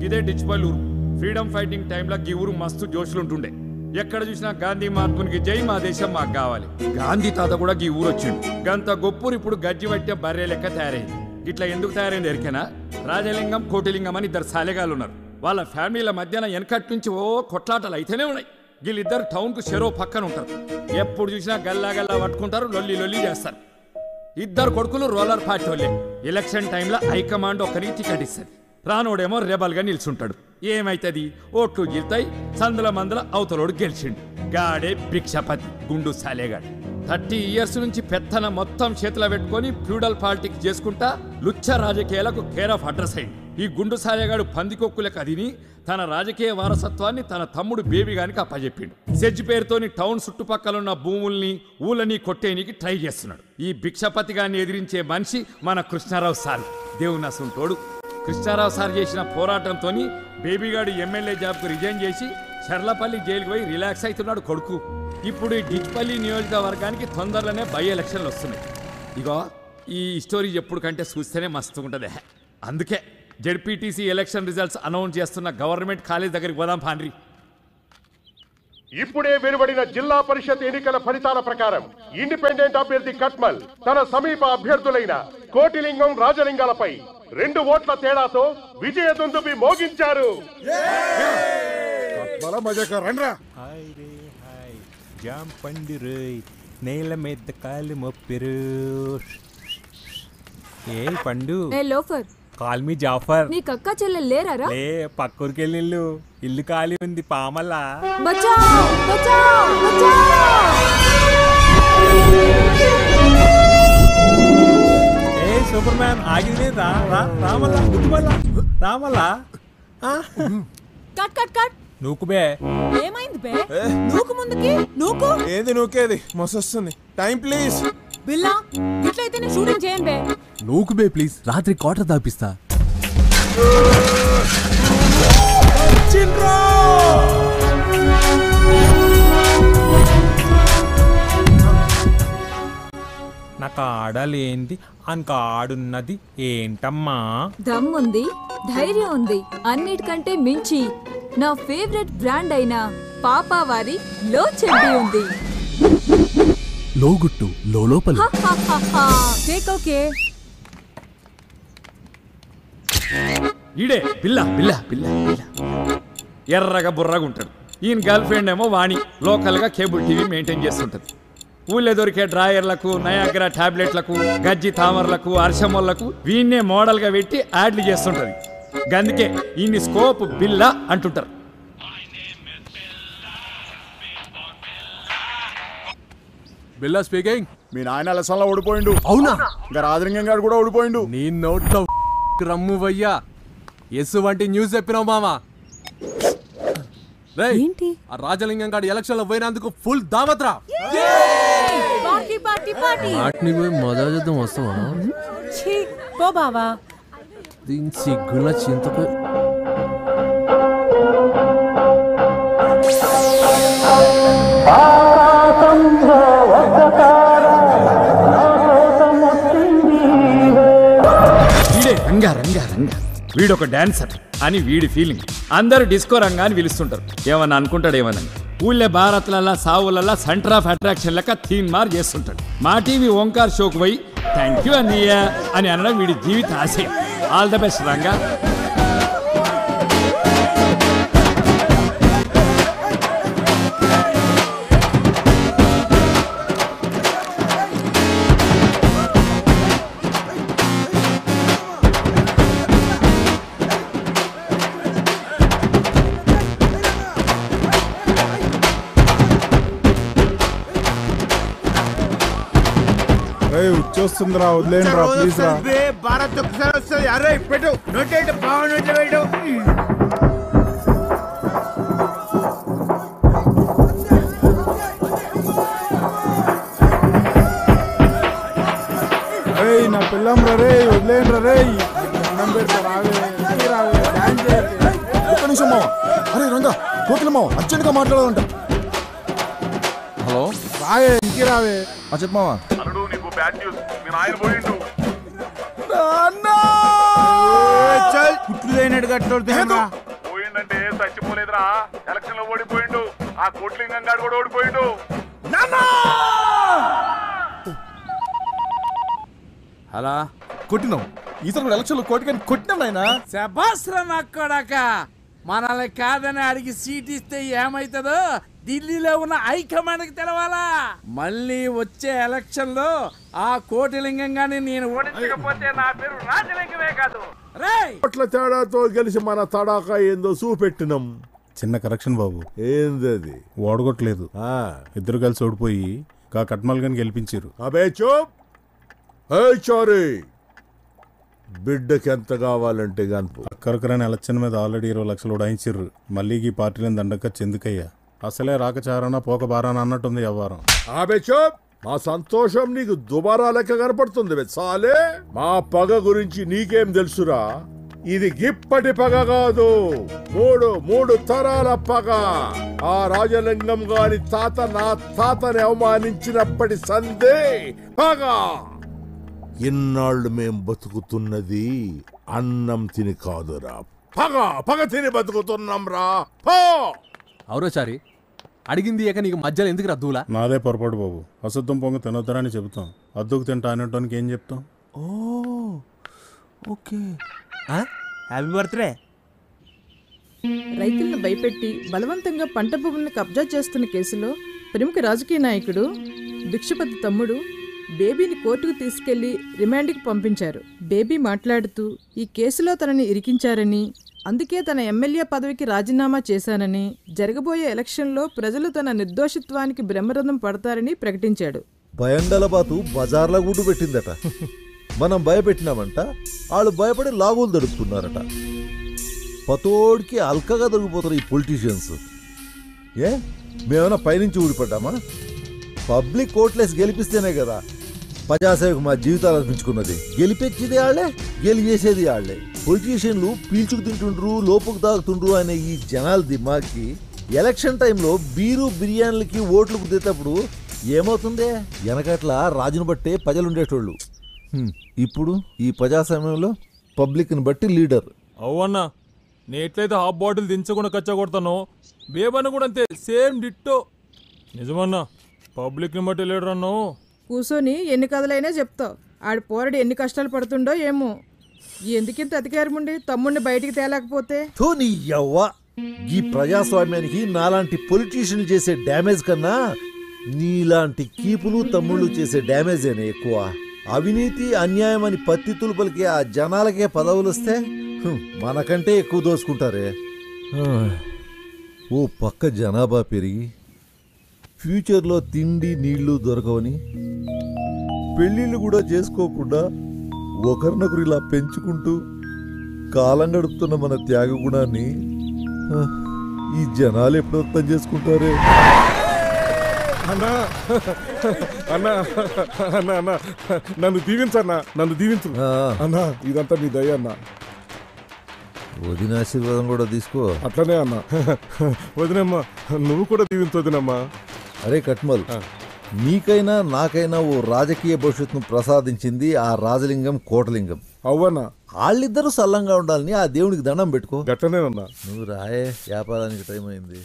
ఇదే డిచ్పల్లూరు. Freedom fighting టైంలో ఈ ఊరు మస్తు జోషులుంటుండే. ఎక్కడ చూసినా గాంధీ మహాత్మునికి జై, మా దేశం మాకు కావాలి. గాంధీ తాత కూడా ఈ ఊరు వచ్చిండు. గంత గొప్పూరు ఇప్పుడు గజ్జి పట్టే బర్రె లెక్క తయారైంది. ఇట్లా ఎందుకు తయారైంది ఎరికేనా? రాజలింగం, కోటిలింగం అని ఇద్దరు సాలెగాళ్ళు ఉన్నారు. వాళ్ళ ఫ్యామిలీల మధ్యన వెనకటి నుంచి కొట్లాటలు అయితేనే ఉన్నాయి. వీళ్ళిద్దరు టౌన్కు చెరో పక్కన ఉంటారు. ఎప్పుడు చూసినా గల్లా గల్లా పట్టుకుంటారు, లొల్లి లొల్లి చేస్తారు. ఇద్దరు కొడుకులు రోలర్ పార్టీ వాళ్ళే. ఎలక్షన్ టైంలో హైకమాండ్ ఒక్కరికి టికెట్ ఇస్తుంది. రానోడేమో రెబల్గా నిల్చుంటాడు. ఏమైతుంది? ఓట్లు గిల్తాయి. సందుల మందుల అవతలోడు గెలిచిండు. గాడే భిక్షపతి, గుండు సాలేగాడు. 30 years నుంచి పెత్తన మొత్తం చేతిలో పెట్టుకొని ఫ్యూడల్ పాలిటిక్స్ చేసుకుంటా లుచ్చ రాజకీయాలకు కేర్ ఆఫ్ అడ్రస్ అయింది. ఈ గుండు సాలేగాడు పందికొక్కులకు అదిని తన రాజకీయ వారసత్వాన్ని తన తమ్ముడు బేబీ గానికి అప్పచెప్పిండు. సెజ్ పేరుతోని టౌన్ చుట్టుపక్కలున్న భూముల్ని ఊళ్ళని కొట్టేనికి ట్రై చేస్తున్నాడు. ఈ భిక్షపతి గారిని ఎదిరించే మనిషి మన కృష్ణారావు సార్. దేవునసుంటోడు. కృష్ణారావు సార్ చేసిన పోరాటంతో బేబీగాడు ఎమ్మెల్యే జాబ్కు రిజైన్ చేసి చర్లపల్లి జైలుకు పోయి రిలాక్స్ అవుతున్నాడు కొడుకు. ఇప్పుడు ఈ డిచ్పల్లి నియోజకవర్గానికి తొందరలోనే బై ఎలక్షన్లు వస్తున్నాయి. ఇగో ఈ స్టోరీ ఎప్పుడు కంటే చూస్తేనే మస్తు ఉంటుంది. అందుకే జెడ్పీటీసీ ఎలక్షన్ రిజల్ట్స్ అనౌన్స్ చేస్తున్న గవర్నమెంట్ కాలేజ్ దగ్గరికి పోదాం పాండ్రి. ఇప్పుడే వెలువడిన జిల్లా పరిషత్ ఎన్నికల ఫలితాల ప్రకారం ఇండిపెండెంట్ అభ్యర్థి కట్మల్ తన సమీప అభ్యర్థులైన కోటిలింగం, రాజలింగాలపై 2 ఓట్ల తేడాతో విజయ దుందుబి మోగించారు. నేల మీద కాలు మొప్పిరు. ఏ పండు లోఫర్ కాల్ మీ జాఫర్. నీ కక్క చెల్లెలు లేరారా? లే, పక్కూరికి వెళ్ళిళ్ళు. ఇల్లు ఖాళీ ఉంది పామల్లా. బచావ్ బచావ్ బచావ్. ఏ సూపర్ మ్యాన్ ఆగింది. రా రా రామల్లా, గుట్టుమల్లా రామల్లా. Cut cut cut. నూకు బే. ఏమైంది బే? నూకు ముందుకి నూకు. ఏది నూకేది? మస్తొస్తుంది. Time please. బిల్లా ఇట్లయితేనే షూటింగ్ చేయండి బే. నూకు బే ప్లీజ్. రాత్రి క్వార్టర్ దాపిస్తా. నాకు ఆడలేంది అనక ఆడున్నది ఏంటమ్మా? దమ్ముంది, ధైర్యం ఉంది. అన్నిటికంటే మించి నా ఫేవరెట్ బ్రాండ్ అయిన పాపావారి లో చెడ్డీ ఉంది. లోగుట్టు లోపల. ఓకే. ఈడే పిల్ల పిల్ల పిల్ల పిల్ల ఎర్రగా బుర్రగా ఉంటాడు. ఈయన గర్ల్ ఫ్రెండ్ ఏమో వాణి లోకల్గా కేబుల్ టీవీ మెయింటైన్ చేస్తుంటది. ఊళ్ళో దొరికే డ్రాయర్లకు, నయాగ్రా టాబ్లెట్లకు, గజ్జి తామర్లకు, అర్షమోళ్లకు వీన్నే మోడల్గా పెట్టి యాడ్లు చేస్తుంటది. గందుకే ఈయన్ని స్కోప్ బిల్ల అంటుంటారు. బిల్లా స్పీకింగ్. మీ నాయన లసంలో ఓడిపోయిండు. అవునా? ఇంకా రాజలింగం గారు కూడా ఓడిపోయిండు. నీ నోట్లో రమ్ము వయ్యా. ఎస్ వంటి న్యూస్ చెప్పినావు మామా. ఏంటి? ఆ రాజలింగం గారు ఎలక్షన్ లో పోయినందుకు ఫుల్ దావత్ రా. వాటిని పోయి మజా చేద్దాం. వస్తావా? పో బావా. దీని సిగ్గుల చింతకు. రంగా రంగా రంగా వీడొక డాన్సర్ అని వీడి ఫీలింగ్. అందరూ డిస్కో రంగా అని పిలుస్తుంటారు. ఏమన్నా అనుకుంటాడు ఏమన్నా. ఊళ్ళే భారత్లల్లా సావులల్లా సెంటర్ ఆఫ్ అట్రాక్షన్ లెక్క థీమ్ మార్ చేస్తుంటాడు. మా టీవీ ఓంకార్ షోకు పోయి థ్యాంక్ యూ అన్నయ్య అని అనడం వీడి జీవిత ఆశయం. All the best Ranga. వచ్చేస్తుందిరా, వదిలేండిరా ప్లీజ్ రా. భారత్ ఒకసారి వస్తుంది. అరే పెట్టు నోట్ బాగున్నట్లు పెట్టు. నా పిల్లం రే, వదిలేండిరా రే. అన్నం పెడతా రావే, రావే డాన్స్ చేయండి. ఒక్క నిమిషం మావా. అరే రంగా, కోకిల మావా అర్జెంట్గా మాట్లాడాలంట. హలో రావే, ఇంకే రావే. చెప్పమావా. అల్లుడు నీకు బ్యాడ్ న్యూస్. మీ నాయన పోయిండు. పోయినట్టు కట్టుకుంటున్నా పోయిందంటే చచ్చిపోలేదురా, ఎలక్షన్ లో ఓడిపోయిండు. ఆ కోట్లింగం గారు కూడా ఓడిపోయిండు. అలా కొట్టినాం ఈసారి కూడా ఎలక్షన్ లో కోటికని కొట్టినాం నాయనా. శబాస్రా నక్కడాక మనల్ని కాదని అడిగి సీట్ ఇస్తే ఏమైతుందో ఢిల్లీలో ఉన్న హైకమాండ్కి తెలవాలా. మళ్ళీ వచ్చే ఎలక్షన్ లో ఆ కోటిలింగంగాని నేను ఓడించకపోతే నా పేరు రాజలింగమే కాదు. రేయ్ కోట్ల తేడాతో గెలిచి మన తడాక ఏందో చూపెట్టినాం. చిన్న కరెక్షన్ బాబు, ఏంది అది? ఓడగొట్టలేదు, ఇద్దరు కలిసి ఓడిపోయి కట్మల్ గని గెలిపించారు. అబే చూప్. ఏయ్ చోరీ, బిడ్డకి ఎంత కావాలంటే గనుపు. అక్కరకరని ఎలక్షన్ మీద ఆల్రెడీ 20 లక్షలు ఉడాయించారు. మళ్ళీ ఈ పార్టీలను దండక చెందుకయ్యా. అసలే రాకచారణ పోక బారాన అన్నట్టుంది వ్యవహారం. ఆబే చూప్. మా సంతోషం నీకు దుబారా లెక్క కనపడుతుంది సాలే. మా పగ గురించి నీకేం తెలుసురా? ఇది గిప్పటి పగ కాదు, మూడు తరాల పగ. ఆ రాజలింగం గారి తాత నా తాతని అవమానించినప్పటి సందే పగ. ఇన్నాళ్ళు మేం బతుకుతున్నది అన్నం తిని కాదురా, పగ తిని బతుకుతున్నాం రా. అవురోచారి అడిగింది ఇక నీకు మధ్యలో ఎందుకు రద్దులా? నాదే పొరపాటు బాబు. అశుద్ధం పొంగ తినొద్దరని చెబుతాం, అద్దుకు తింటా అనేటానికి ఏం చెప్తాం? Okay happy birthday. రైతులను భయపెట్టి బలవంతంగా పంట భూములను కబ్జా చేస్తున్న కేసులో ప్రముఖ రాజకీయ నాయకుడు భిక్షపతి తమ్ముడు బేబీని కోర్టుకు తీసుకెళ్లి రిమాండ్కి పంపించారు. బేబీ మాట్లాడుతూ ఈ కేసులో తనని ఇరికించారని, అందుకే తన ఎమ్మెల్యే పదవికి రాజీనామా చేశానని, జరగబోయే ఎలక్షన్లో ప్రజలు తన నిర్దోషిత్వానికి బ్రహ్మరథం పడతారని ప్రకటించాడు. భయంగలబాతు బజార్ల గుడ్డు పెట్టిందట. మనం భయపెట్టినామంట, వాళ్ళు భయపడి లాగులు దడుపుతున్నారట. పతోడికి అల్కగా దొరికిపోతారు ఈ పొలిటీషియన్స్. మేమన్నా పైనుంచి ఊడిపడ్డామా? పబ్లిక్ ఓట్లేసి గెలిపిస్తేనే కదా ప్రజాసేవకు మా జీవితాలు అర్పించుకున్నది. గెలిపించేది వాళ్ళే, గెలిచేసేది వాళ్ళే. పొలిటీషియన్లు పీల్చుకు తింటుండ్రు, లోపుకు తాగుతుండ్రు అనే ఈ జనాల దిమాకి ఎలక్షన్ టైంలో బీరు బిర్యానీలకి ఓట్లు కుదేటప్పుడు ఏమవుతుందే? వెనకట్ల రాజును బట్టే ప్రజలు ఉండేటోళ్ళు. ఇప్పుడు ఈ ప్రజాస్వామ్యంలో పబ్లిక్ని బట్టి లీడర్. అవునా, నే ఎట్లయితే హాఫ్ బాటిల్ దించకుండా కచ్చగొడతానో బేబన్న కూడా అంతే, సేమ్ డిట్టో. నిజమన్నా, పబ్లిక్ని బట్టి లీడర్ అన్నో. కూసోని ఎన్ని కథలైనా చెప్తావు. ఆడి పోరడు ఎన్ని కష్టాలు పడుతుండో ఏమో. ఎందుకింత అధికారముండి తమ్ముడిని బయటికి తేలేకపోతే? నీ యవ్వ, ఈ ప్రజాస్వామ్యానికి నాలాంటి పొలిటీషియన్లు చేసే డ్యామేజ్ కన్నా నీలాంటి కీపులు తమ్ముళ్ళు చేసే డ్యామేజేనే ఎక్కువ. అవినీతి అన్యాయం అని పత్తితులు పలికే ఆ జనాలకే పదవులు వస్తే మనకంటే ఎక్కువ దోసుకుంటారే. ఓ పక్క జనాభా పెరిగి ఫ్యూచర్లో తిండి నీళ్లు దొరకవని పెళ్ళిళ్ళు కూడా చేసుకోకుండా ఒకరినొకరు ఇలా పెంచుకుంటూ కాలం గడుపుతున్న మన త్యాగ గుణాన్ని ఈ జనాలు ఎప్పుడు అర్థం చేసుకుంటారే? అన్నా అన్నా అన్నా అన్నా నన్ను దీవించన్నా, నన్ను దీవించు అన్నా. ఇదంతా నీ దయ అన్నా. వదిన ఆశీర్వాదం కూడా తీసుకో. అట్లనే అన్నా. వదినమ్మా, నువ్వు కూడా దీవించు వదినమ్మా. అరే కట్మల్, నీకైనా నాకైనా ఓ రాజకీయ భవిష్యత్తును ప్రసాదించింది ఆ రాజలింగం కోటలింగం. అవ్వన్నా, వాళ్ళిద్దరూ సల్లంగా ఉండాలని ఆ దేవునికి దండం పెట్టుకో. గట్టనేనన్నా. నువ్వు రాయే, వ్యాపారానికి టైం అయింది.